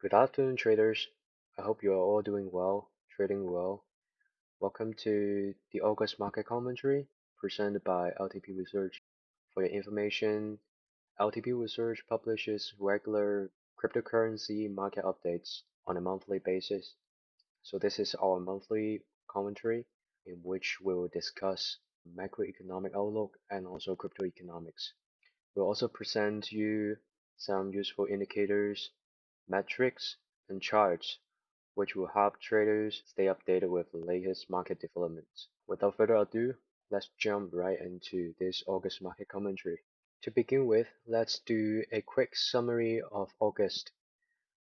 Good afternoon, traders. I hope you are all doing well, trading well. Welcome to the August market commentary presented by LTP Research. For your information, LTP Research publishes regular cryptocurrency market updates on a monthly basis. So this is our monthly commentary in which we will discuss macroeconomic outlook and also crypto economics. We'll also present you some useful indicators, metrics, and charts which will help traders stay updated with the latest market developments. Without further ado, let's jump right into this August market commentary. To begin with, let's do a quick summary of August.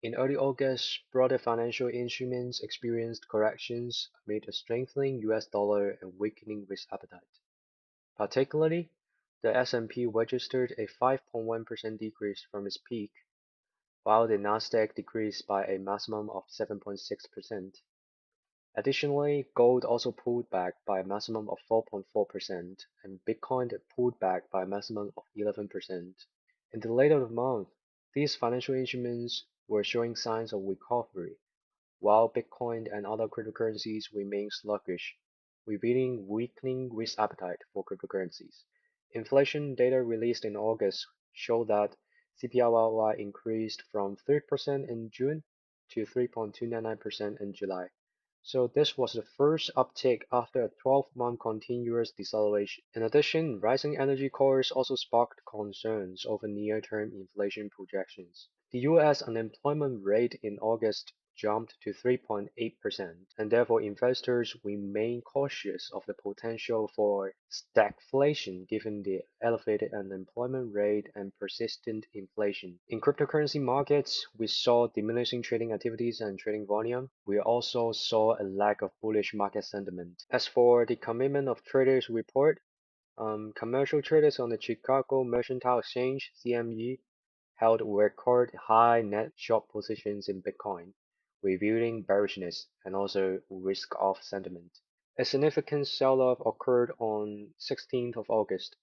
In early August, broader financial instruments experienced corrections amid a strengthening US dollar and weakening risk appetite. Particularly, the S&P registered a 5.1% decrease from its peak, while the Nasdaq decreased by a maximum of 7.6%. Additionally, gold also pulled back by a maximum of 4.4%, and Bitcoin pulled back by a maximum of 11%. In the later of the month, these financial instruments were showing signs of recovery, while Bitcoin and other cryptocurrencies remain sluggish, revealing weakening risk appetite for cryptocurrencies. Inflation data released in August showed that CPI worldwide increased from 3% in June to 3.299% in July. So this was the first uptick after a 12-month continuous deceleration. In addition, rising energy costs also sparked concerns over near-term inflation projections. The US unemployment rate in August jumped to 3.8%, and therefore investors remain cautious of the potential for stagflation given the elevated unemployment rate and persistent inflation. In cryptocurrency markets, we saw diminishing trading activities and trading volume. We also saw a lack of bullish market sentiment. As for the commitment of traders report, commercial traders on the Chicago Mercantile Exchange (CME) held record high net short positions in Bitcoin, revealing bearishness and also risk-off sentiment. A significant sell-off occurred on 16th of August,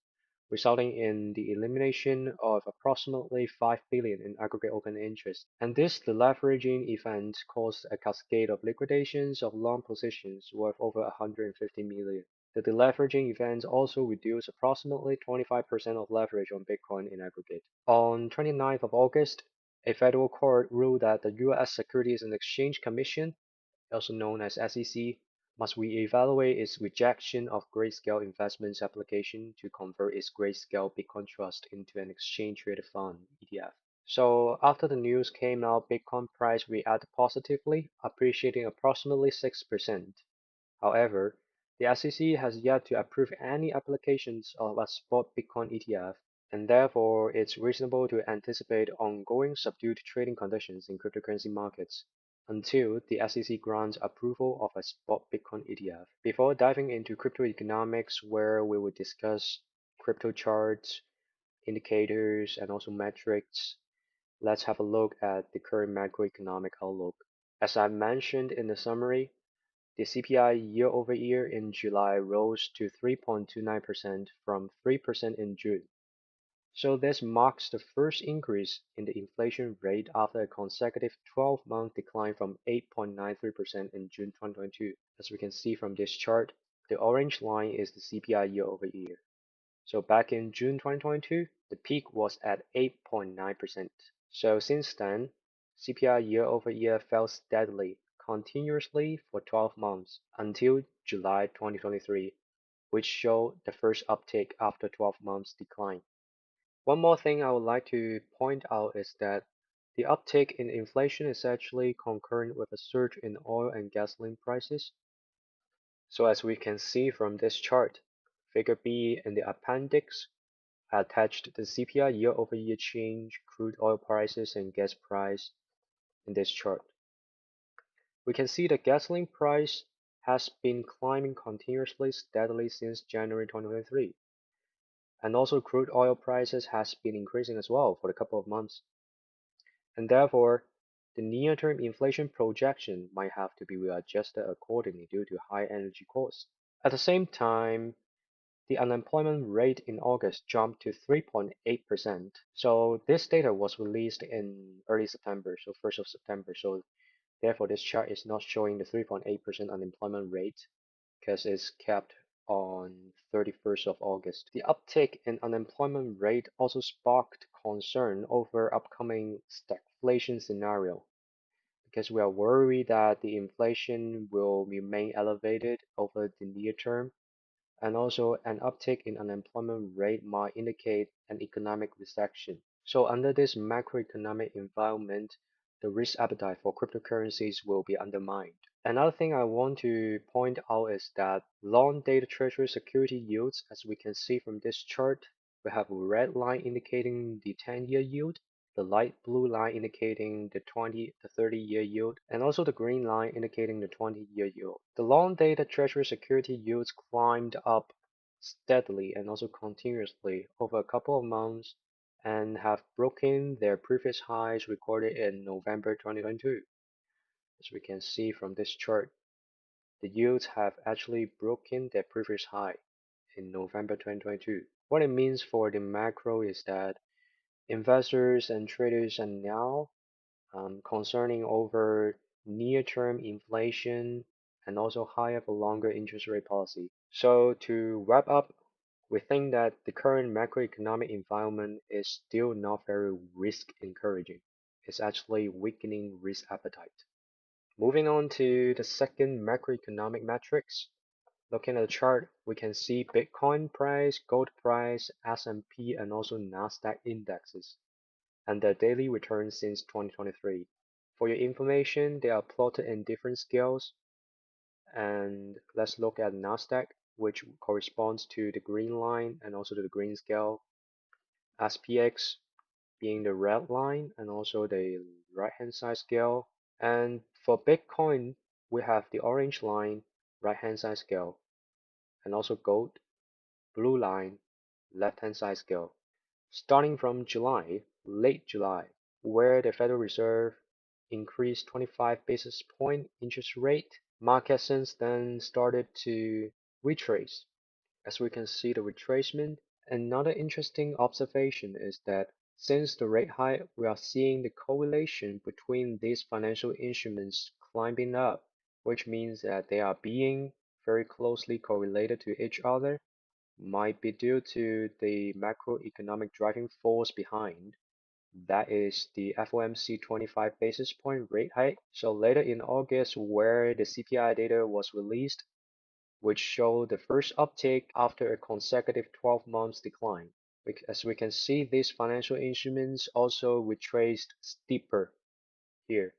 resulting in the elimination of approximately 5 billion in aggregate open interest. And this deleveraging event caused a cascade of liquidations of long positions worth over 150 million. The deleveraging event also reduced approximately 25% of leverage on Bitcoin in aggregate. On 29th of August, a federal court ruled that the U.S. Securities and Exchange Commission, also known as SEC, must re-evaluate its rejection of Grayscale Investments' application to convert its Grayscale Bitcoin Trust into an exchange-traded fund (ETF). So after the news came out, Bitcoin price reacted positively, appreciating approximately 6%. However, the SEC has yet to approve any applications of a spot Bitcoin ETF, and therefore it's reasonable to anticipate ongoing subdued trading conditions in cryptocurrency markets until the SEC grants approval of a spot Bitcoin ETF. Before diving into crypto economics, where we will discuss crypto charts, indicators, and also metrics, let's have a look at the current macroeconomic outlook. As I mentioned in the summary, the CPI year-over-year in July rose to 3.29% from 3% in June. So this marks the first increase in the inflation rate after a consecutive 12-month decline from 8.93% in June 2022. As we can see from this chart, the orange line is the CPI year-over-year. So back in June 2022, the peak was at 8.9%. So since then, CPI year-over-year fell steadily, continuously for 12 months until July 2023, which showed the first uptick after 12 months decline. One more thing I would like to point out is that the uptick in inflation is actually concurrent with a surge in oil and gasoline prices. So as we can see from this chart, figure B in the appendix, I attached the CPI year-over-year change, crude oil prices and gas price in this chart. We can see the gasoline price has been climbing continuously steadily since January 2023. And also crude oil prices has been increasing as well for a couple of months. And therefore, the near-term inflation projection might have to be readjusted accordingly due to high energy costs. At the same time, the unemployment rate in August jumped to 3.8%. So this data was released in early September, so 1st of September. So therefore, this chart is not showing the 3.8% unemployment rate because it's kept on 31st of August. The uptick in unemployment rate also sparked concern over upcoming stagflation scenario because we are worried that the inflation will remain elevated over the near term, and also an uptick in unemployment rate might indicate an economic recession. So under this macroeconomic environment, the risk appetite for cryptocurrencies will be undermined. Another thing I want to point out is that long-dated treasury security yields, as we can see from this chart, we have a red line indicating the 10-year yield, the light blue line indicating the 30-year yield, and also the green line indicating the 20-year yield. The long-dated treasury security yields climbed up steadily and also continuously over a couple of months and have broken their previous highs recorded in November 2022. As we can see from this chart, the yields have actually broken their previous high in November 2022. What it means for the macro is that investors and traders are now concerning over near-term inflation and also higher for longer interest rate policy. So to wrap up, we think that the current macroeconomic environment is still not very risk encouraging. It's actually weakening risk appetite. Moving on to the second macroeconomic metrics. Looking at the chart, we can see Bitcoin price, gold price, S&P, and also Nasdaq indexes, and their daily returns since 2023. For your information, they are plotted in different scales, and let's look at Nasdaq, which corresponds to the green line and also to the green scale, SPX being the red line and also the right hand side scale. And for Bitcoin, we have the orange line, right hand side scale, and also gold, blue line, left hand side scale. Starting from July, late July, where the Federal Reserve increased 25 basis point interest rate, market since then started to retrace. As we can see the retracement, another interesting observation is that since the rate hike, we are seeing the correlation between these financial instruments climbing up, which means that they are being very closely correlated to each other, might be due to the macroeconomic driving force behind. That is the FOMC 25 basis point rate hike. So later in August, where the CPI data was released, which showed the first uptick after a consecutive 12 months decline. As we can see, these financial instruments also retraced steeper here,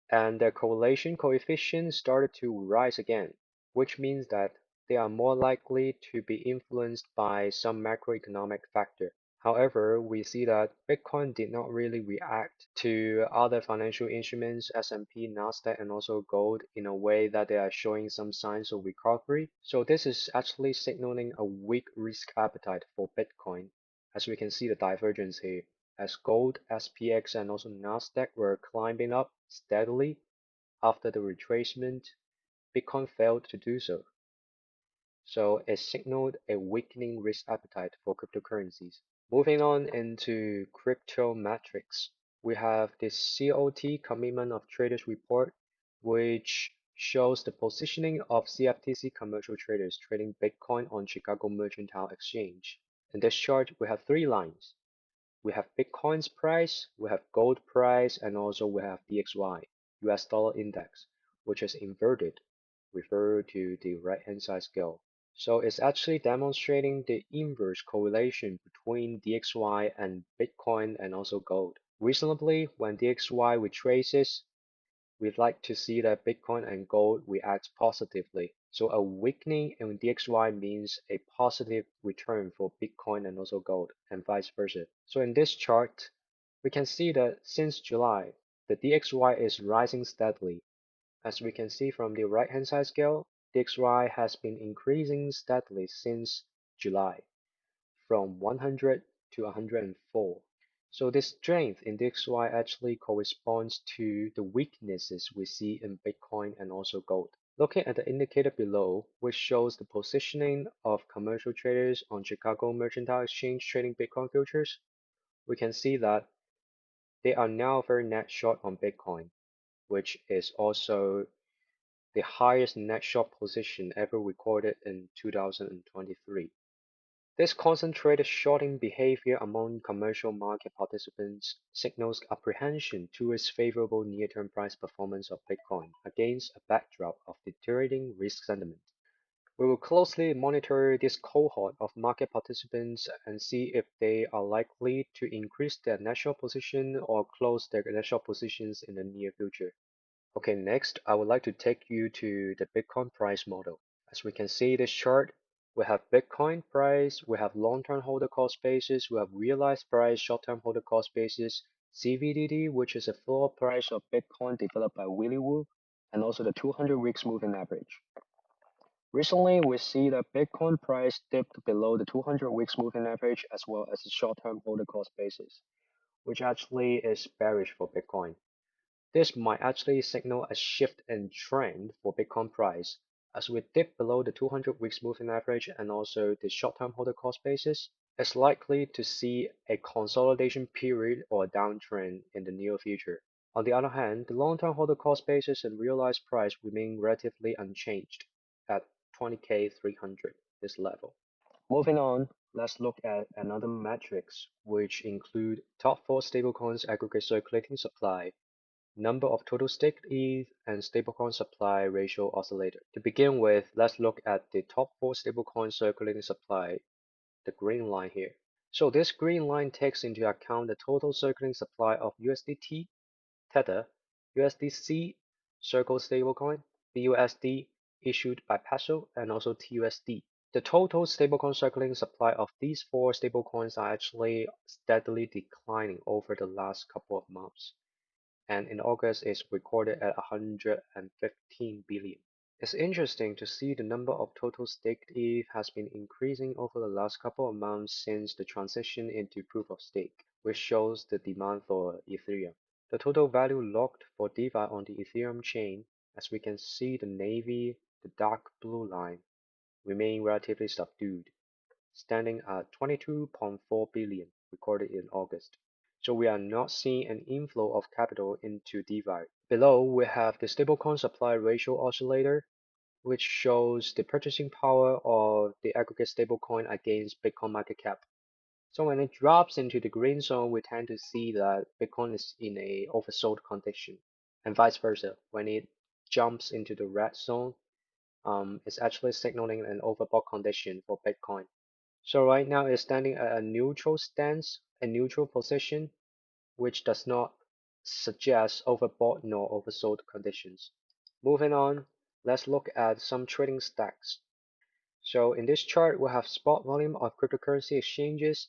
and their correlation coefficient started to rise again, which means that they are more likely to be influenced by some macroeconomic factor. However, we see that Bitcoin did not really react to other financial instruments, S&P, Nasdaq, and also gold in a way that they are showing some signs of recovery. So this is actually signaling a weak risk appetite for Bitcoin, as we can see the divergence here. As gold, SPX, and also Nasdaq were climbing up steadily after the retracement, Bitcoin failed to do so. So it signaled a weakening risk appetite for cryptocurrencies. Moving on into crypto metrics, we have the COT Commitment of Traders report, which shows the positioning of CFTC commercial traders trading Bitcoin on Chicago Mercantile Exchange. In this chart, we have three lines. We have Bitcoin's price, we have gold price, and also we have DXY, US dollar index, which is inverted, refer to the right hand side scale. So it's actually demonstrating the inverse correlation between DXY and Bitcoin and also gold. Reasonably, when DXY retraces, we'd like to see that Bitcoin and gold react positively. So a weakening in DXY means a positive return for Bitcoin and also gold, and vice versa. So in this chart, we can see that since July, the DXY is rising steadily. As we can see from the right-hand side scale, DXY has been increasing steadily since July, from 100 to 104. So this strength in DXY actually corresponds to the weaknesses we see in Bitcoin and also gold. Looking at the indicator below, which shows the positioning of commercial traders on Chicago Mercantile Exchange trading Bitcoin futures, we can see that they are now very net short on Bitcoin, which is also the highest net short position ever recorded in 2023. This concentrated shorting behavior among commercial market participants signals apprehension towards favorable near-term price performance of Bitcoin against a backdrop of deteriorating risk sentiment. We will closely monitor this cohort of market participants and see if they are likely to increase their net short position or close their net short positions in the near future. Okay, next, I would like to take you to the Bitcoin price model. As we can see this chart, we have Bitcoin price, we have long-term holder cost basis, we have realized price, short-term holder cost basis, CVDD, which is a floor price of Bitcoin developed by Willy Woo, and also the 200 weeks moving average. Recently, we see that Bitcoin price dipped below the 200 weeks moving average as well as the short-term holder cost basis, which actually is bearish for Bitcoin. This might actually signal a shift in trend for Bitcoin price as we dip below the 200 weeks moving average and also the short-term holder cost basis. It's likely to see a consolidation period or a downtrend in the near future. On the other hand, the long-term holder cost basis and realized price remain relatively unchanged at 20K 300, this level. Moving on, let's look at another metrics which include top 4 stablecoins aggregate circulating supply, number of total staked ETH, and stablecoin supply ratio oscillator. To begin with, let's look at the top 4 stablecoin circulating supply, the green line here. So this green line takes into account the total circulating supply of USDT, Tether, USDC, Circle stablecoin, BUSD issued by Peso, and also TUSD. The total stablecoin circulating supply of these 4 stablecoins are actually steadily declining over the last couple of months, and in August is recorded at 115 billion. It's interesting to see the number of total staked ETH has been increasing over the last couple of months since the transition into proof of stake, which shows the demand for Ethereum. The total value locked for DeFi on the Ethereum chain, as we can see the navy, the dark blue line, remain relatively subdued, standing at 22.4 billion recorded in August. So we are not seeing an inflow of capital into DeFi. Below, we have the stablecoin supply ratio oscillator, which shows the purchasing power of the aggregate stablecoin against Bitcoin market cap. So when it drops into the green zone, we tend to see that Bitcoin is in a oversold condition, and vice versa. When it jumps into the red zone, it's actually signaling an overbought condition for Bitcoin. So right now it's standing at a neutral stance, a neutral position, which does not suggest overbought nor oversold conditions. Moving on, let's look at some trading stacks. So in this chart, we have spot volume of cryptocurrency exchanges.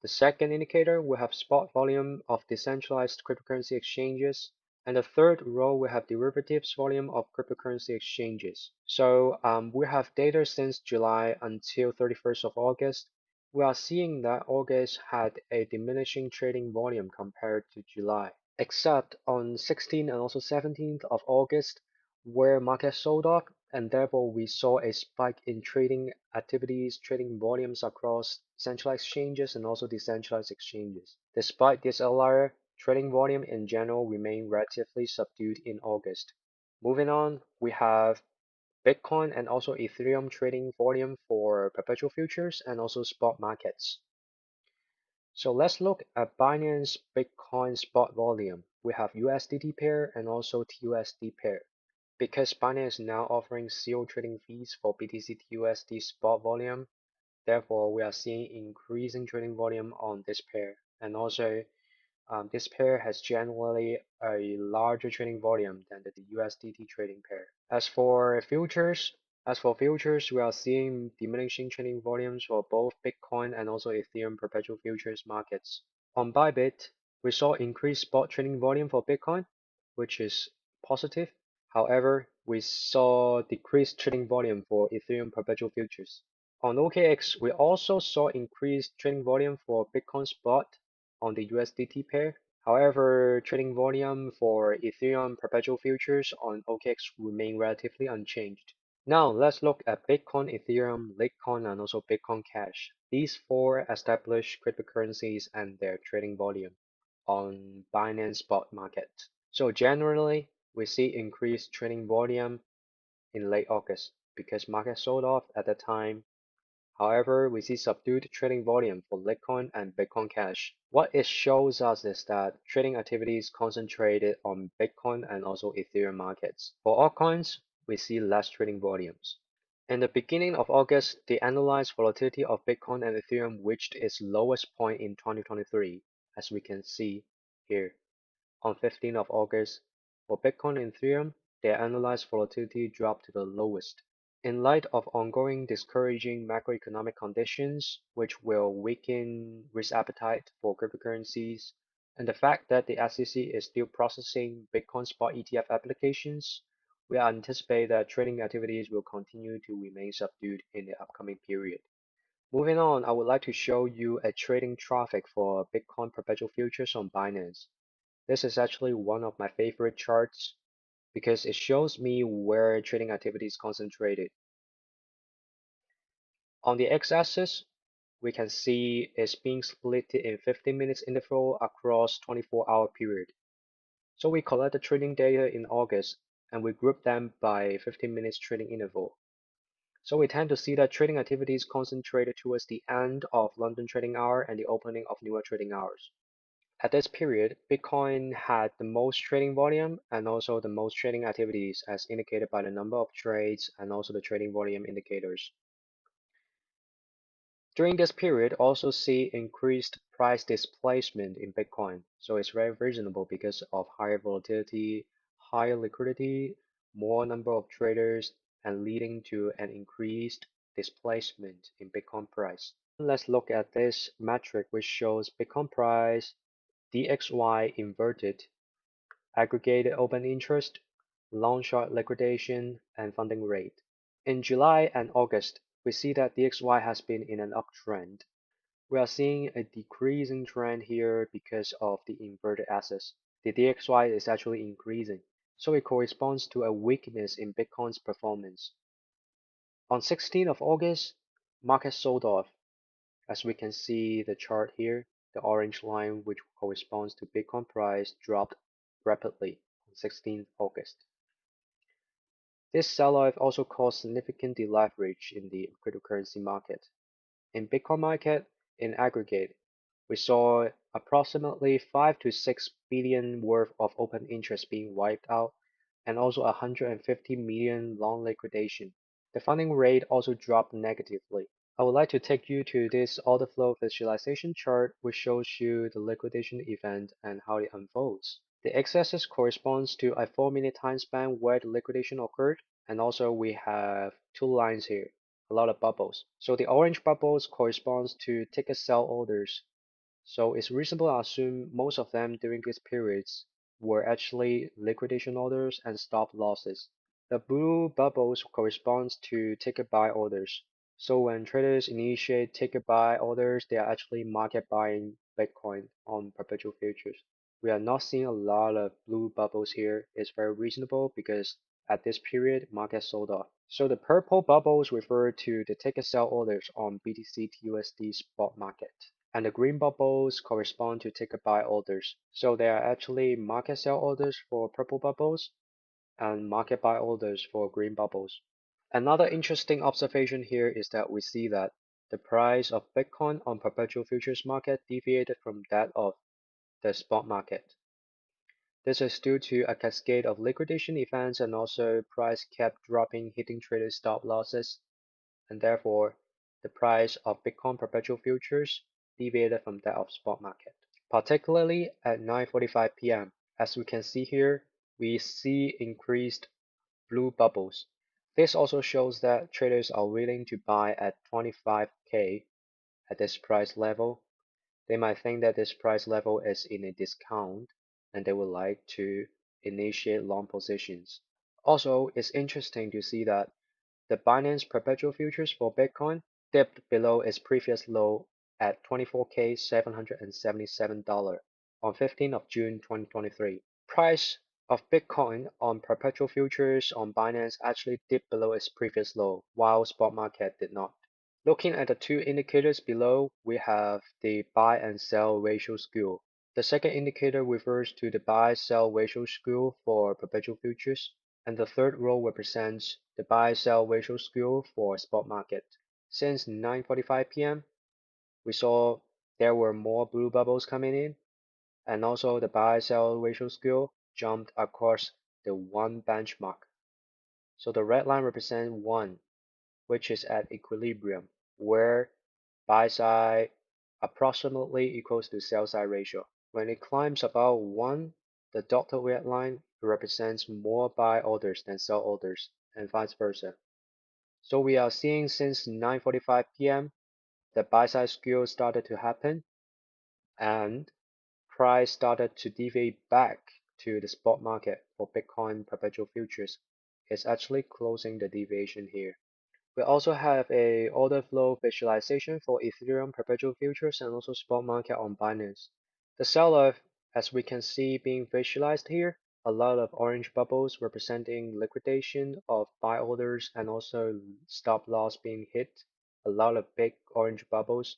The second indicator, we have spot volume of decentralized cryptocurrency exchanges. And the third row, we have derivatives volume of cryptocurrency exchanges. So we have data since July until 31st of August. We are seeing that August had a diminishing trading volume compared to July, except on 16th and also 17th of August, where market sold off, and therefore we saw a spike in trading activities, trading volumes across centralized exchanges and also decentralized exchanges. Despite this outlier, trading volume in general remained relatively subdued in August. Moving on, we have Bitcoin and also Ethereum trading volume for perpetual futures and also spot markets. So let's look at Binance Bitcoin spot volume. We have USDT pair and also TUSD pair. Because Binance is now offering zero trading fees for BTC TUSD spot volume, therefore we are seeing increasing trading volume on this pair. And also this pair has generally a larger trading volume than the USDT trading pair. As for futures, we are seeing diminishing trading volumes for both Bitcoin and also Ethereum perpetual futures markets. On Bybit, we saw increased spot trading volume for Bitcoin, which is positive. However, we saw decreased trading volume for Ethereum perpetual futures. On OKX, we also saw increased trading volume for Bitcoin spot on the USDT pair. However, trading volume for Ethereum perpetual futures on OKX remain relatively unchanged. Now let's look at Bitcoin, Ethereum, Litecoin, and also Bitcoin Cash. These four established cryptocurrencies and their trading volume on Binance Spot Market. So generally, we see increased trading volume in late August because market sold off at that time. However, we see subdued trading volume for Litecoin and Bitcoin Cash. What it shows us is that trading activity is concentrated on Bitcoin and also Ethereum markets. For altcoins, we see less trading volumes. In the beginning of August, the annualized volatility of Bitcoin and Ethereum reached its lowest point in 2023, as we can see here. On 15th of August, for Bitcoin and Ethereum, their annualized volatility dropped to the lowest. In light of ongoing discouraging macroeconomic conditions, which will weaken risk appetite for cryptocurrencies, and the fact that the SEC is still processing Bitcoin spot ETF applications, we anticipate that trading activities will continue to remain subdued in the upcoming period. Moving on, I would like to show you a trading traffic for Bitcoin perpetual futures on Binance. This is actually one of my favorite charts because it shows me where trading activity is concentrated. On the x-axis, we can see it's being split in 15 minutes interval across 24-hour period. So we collect the trading data in August and we group them by 15 minutes trading interval. So we tend to see that trading activity is concentrated towards the end of London trading hour and the opening of New York trading hours. At this period, Bitcoin had the most trading volume and also the most trading activities as indicated by the number of trades and also the trading volume indicators. During this period, also see increased price displacement in Bitcoin. So it's very reasonable because of higher volatility, higher liquidity, more number of traders, and leading to an increased displacement in Bitcoin price. Let's look at this metric which shows Bitcoin price DXY inverted, aggregated open interest, long-short liquidation, and funding rate. In July and August, we see that DXY has been in an uptrend. We are seeing a decreasing trend here because of the inverted axis. The DXY is actually increasing, so it corresponds to a weakness in Bitcoin's performance. On 16th of August, market sold off. As we can see the chart here, the orange line which corresponds to Bitcoin price dropped rapidly on 16th August. This sell-off also caused significant deleverage in the cryptocurrency market. In Bitcoin market, in aggregate, we saw approximately 5 to 6 billion worth of open interest being wiped out and also 150 million long liquidation. The funding rate also dropped negatively. I would like to take you to this order flow visualization chart which shows you the liquidation event and how it unfolds. The x-axis corresponds to a 4-minute time span where the liquidation occurred, and also we have two lines here, a lot of bubbles. So the orange bubbles corresponds to ticket sell orders. So it's reasonable to assume most of them during these periods were actually liquidation orders and stop losses. The blue bubbles corresponds to ticket buy orders. So when traders initiate ticket buy orders, they are actually market buying Bitcoin on perpetual futures. We are not seeing a lot of blue bubbles here. It's very reasonable because at this period, market sold off. So the purple bubbles refer to the ticket sell orders on BTC USD spot market. And the green bubbles correspond to ticket buy orders. So they are actually market sell orders for purple bubbles and market buy orders for green bubbles. Another interesting observation here is that we see that the price of Bitcoin on perpetual futures market deviated from that of the spot market. This is due to a cascade of liquidation events and also price kept dropping, hitting traders' stop losses, and therefore the price of Bitcoin perpetual futures deviated from that of spot market, particularly at 9:45 p.m. As we can see here, we see increased blue bubbles. This also shows that traders are willing to buy at 25K at this price level. They might think that this price level is in a discount and they would like to initiate long positions. Also, it's interesting to see that the Binance perpetual futures for Bitcoin dipped below its previous low at $24,777 on 15th of June 2023. Price of Bitcoin on perpetual futures on Binance actually dipped below its previous low, while spot market did not. Looking at the two indicators below, we have the buy and sell ratio skew. The second indicator refers to the buy-sell ratio skew for perpetual futures, and the third row represents the buy-sell ratio skew for spot market. Since 9:45 p.m., we saw there were more blue bubbles coming in, and also the buy-sell ratio skew jumped across the 1 benchmark. So the red line represents 1, which is at equilibrium, where buy side approximately equals to sell side ratio. When it climbs above 1, the dotted red line represents more buy orders than sell orders, and vice versa. So we are seeing since 9:45 p.m. the buy side skew started to happen, and price started to deviate back to the spot market for Bitcoin perpetual futures. It's actually closing the deviation here. We also have a order flow visualization for Ethereum perpetual futures and also spot market on Binance. The sell-off, as we can see being visualized here, a lot of orange bubbles representing liquidation of buy orders and also stop loss being hit, a lot of big orange bubbles.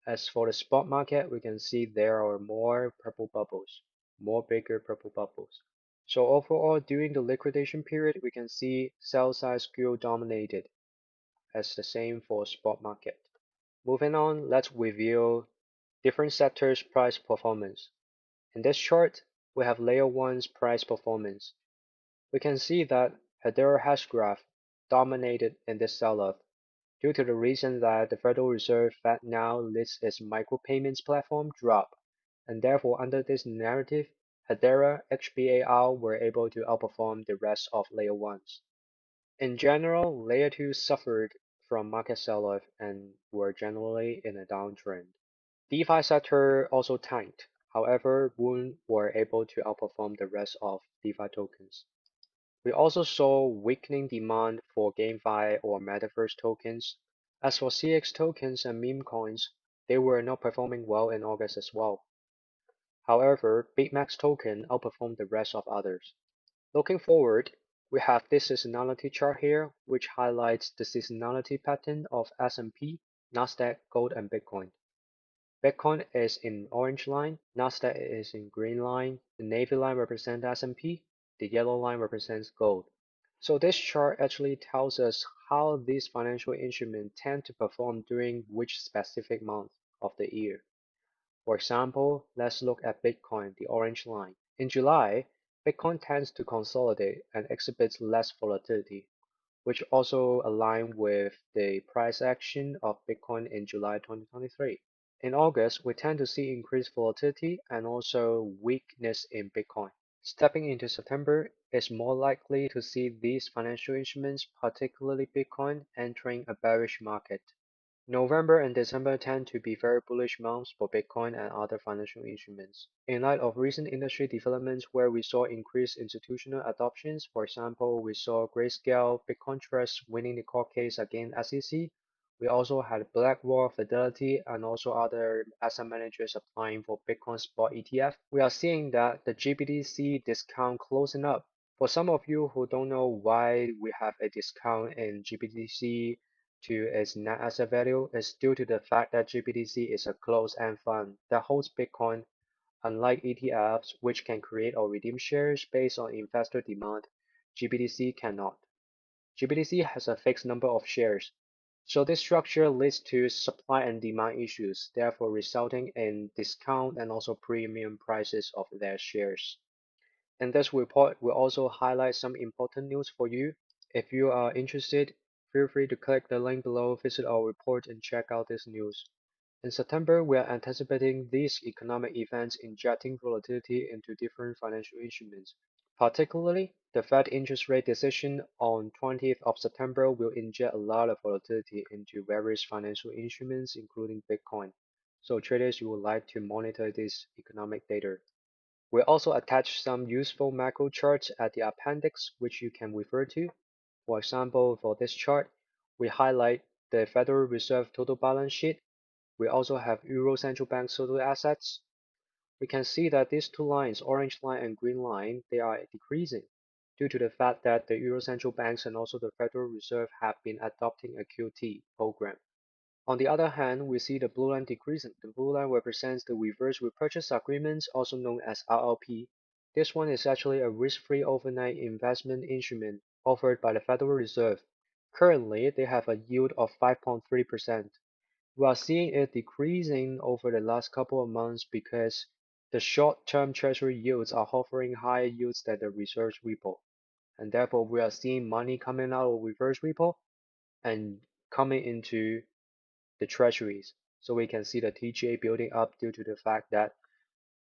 As for the spot market, we can see there are more purple bubbles, more bigger purple bubbles. So overall, during the liquidation period, we can see sell side skew dominated, as the same for spot market. Moving on, let's review different sectors' price performance. In this chart, we have layer 1's price performance. We can see that Hedera Hashgraph dominated in this sell-off due to the reason that the Federal Reserve Fed now lets its micropayments platform drop, and therefore under this narrative, Hedera HBAR were able to outperform the rest of layer 1s. In general, layer 2 suffered from market sell-off and were generally in a downtrend. DeFi sector also tanked. However, Woon were able to outperform the rest of DeFi tokens. We also saw weakening demand for GameFi or Metaverse tokens. As for CX tokens and meme coins, they were not performing well in August as well. However, BitMax token outperformed the rest of others. Looking forward, we have this seasonality chart here, which highlights the seasonality pattern of S&P, Nasdaq, Gold, and Bitcoin. Bitcoin is in orange line, Nasdaq is in green line, the navy line represents S&P, the yellow line represents gold. So this chart actually tells us how these financial instruments tend to perform during which specific month of the year. For example, let's look at Bitcoin, the orange line. In July, Bitcoin tends to consolidate and exhibits less volatility, which also align with the price action of Bitcoin in July 2023. In August, we tend to see increased volatility and also weakness in Bitcoin. Stepping into September, it's more likely to see these financial instruments, particularly Bitcoin, entering a bearish market. November and December tend to be very bullish months for Bitcoin and other financial instruments. In light of recent industry developments where we saw increased institutional adoptions, for example, we saw Grayscale Bitcoin Trust winning the court case against SEC. We also had BlackRock, Fidelity, and also other asset managers applying for Bitcoin spot ETF. We are seeing that the GBTC discount closing up. For some of you who don't know why we have a discount in GBTC to its net asset value, is due to the fact that GBTC is a closed-end fund that holds Bitcoin, unlike ETFs, which can create or redeem shares based on investor demand. GBTC cannot. GBTC has a fixed number of shares, so this structure leads to supply and demand issues, therefore resulting in discount and also premium prices of their shares. And this report will also highlight some important news for you. If you are interested, feel free to click the link below, visit our report, and check out this news. In September, we are anticipating these economic events injecting volatility into different financial instruments. Particularly, the Fed interest rate decision on 20th of September will inject a lot of volatility into various financial instruments, including Bitcoin. So traders, you would like to monitor this economic data. We also attach some useful macro charts at the appendix which you can refer to. For example, for this chart, we highlight the Federal Reserve total balance sheet. We also have Euro Central Bank total assets. we can see that these two lines, orange line and green line, they are decreasing due to the fact that the Euro central banks and also the Federal Reserve have been adopting a QT program. On the other hand, we see the blue line decreasing. The blue line represents the reverse repurchase agreements, also known as RRP. This one is actually a risk-free overnight investment instrument offered by the Federal Reserve. Currently, they have a yield of 5.3%. We are seeing it decreasing over the last couple of months because the short-term treasury yields are offering higher yields than the reverse repo, and therefore we are seeing money coming out of reverse repo and coming into the treasuries. So we can see the TGA building up due to the fact that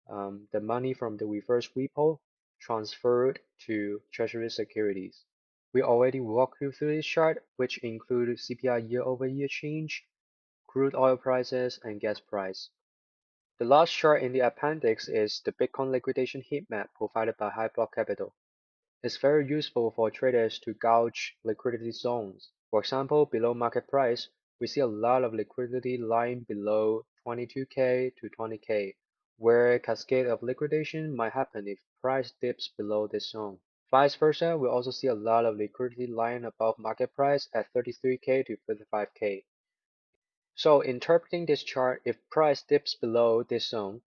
the money from the reverse repo transferred to treasury securities. We already walked you through this chart, which include CPI year-over-year change, crude oil prices, and gas price. The last chart in the appendix is the Bitcoin liquidation heat map provided by Highblock Capital. It's very useful for traders to gauge liquidity zones. For example, below market price, we see a lot of liquidity lying below 22K to 20K, where a cascade of liquidation might happen if price dips below this zone. Vice versa, we also see a lot of liquidity lying above market price at 33K to 35K. So interpreting this chart, if price dips below this zone,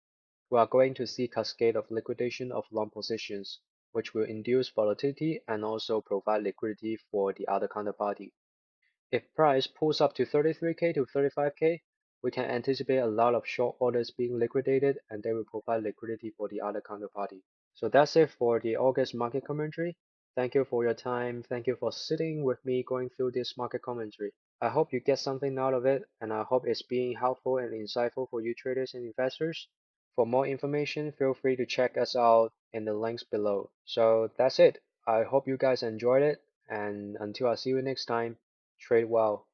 we are going to see cascade of liquidation of long positions, which will induce volatility and also provide liquidity for the other counterparty. If price pulls up to 33K to 35K, we can anticipate a lot of short orders being liquidated and they will provide liquidity for the other counterparty. So that's it for the August market commentary. Thank you for your time. Thank you for sitting with me going through this market commentary. I hope you get something out of it, and I hope it's being helpful and insightful for you traders and investors. For more information, feel free to check us out in the links below. So that's it. I hope you guys enjoyed it, and until I see you next time, trade well.